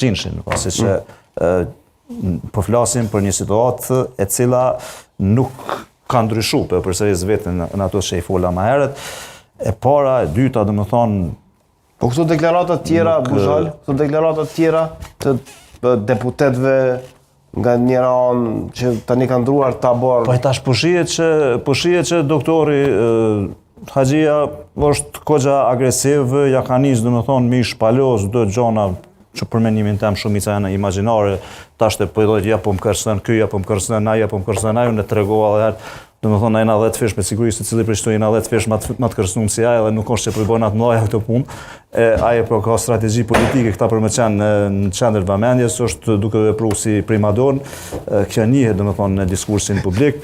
Gjinshin, pasi që po flasim për një situatë e cila nuk ka ndryshu për përsëris vetën në ato që i fola më herët. E para, e dyta, dhe më thonë... Po këto deklaratat tjera, Buzhal, këto deklaratat tjera të deputetëve nga njëra anë që tani kanë ndruar tabor... Po e tash po shihet që doktori Haxhia është kogja agresiv, ja ka nisë, dhe më thonë, mi shpalos do gjona që për menimin tem shumica janë imagjinare, tash të pëjdojt ja po më kërcën ky, ja po më kërcën ai, ja po më kërcën ai, unë e tregova edhe herë, do më thonë, ajna 10 fish me sigurisht, se cili për shtu jena 10 fish ma të kërcnum si ai, edhe nuk është që përbojnë atë mëdhaja këtë punë. Aje po ka strategji politike këta për me qenë në qendër vëmendjes, është duke vepru si primadon, kjo njihet, do më thonë, në diskursin publik,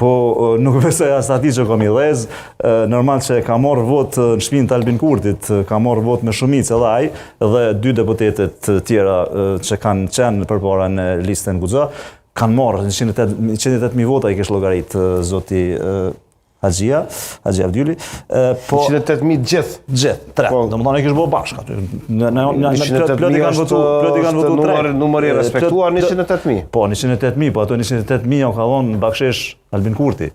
po nuk besoj as ati që kam i dhez, normal që ka marrë vot në shtëpinë të Albin Kurtit, ka marrë vot me shumicë edhe ai, dhe 2 deputetet tjera që kanë qenë përpara në listën Guxha, kanë marrë 108.000 vota i kesh llogarit zoti Haxhia Avdyli. 108.000 gjithë? Gjithë, 3. Do më thonë e kish bo bashkë aty. 108.000 është numëri respektuar 108.000? Po, 108.000, po ato 108.000 janë ka dhonë bakshesh Albin Kurti.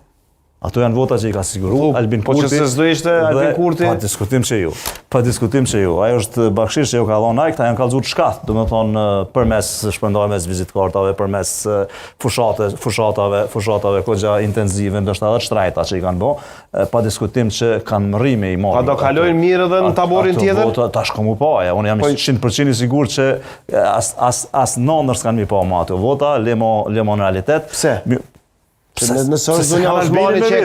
Ato janë vota që i ka siguru Albin Kurti. Po që se s'do ishte Albin Kurti? Pa diskutim që ju. Ajo është bakshish që ju ka dhonë ai, këta janë kallëzur shkat, do më thonë përmes shpërndajmes vizitkartave, përmes fushatave kogja intenzive, ndoshta edhe shtrajta që i kanë bo, pa diskutim që kanë mërrime i marrë. Pa do kalojnë mirë edhe në taborin tjetër? Tash komu pa, unë jam 100% i sigur që as nëndër s'kanë mi pa ma ato vota, lemo në realitet. Pse? Nëse është Dunja Osmani që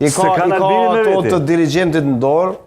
i ka ato të dirigentit në dorë,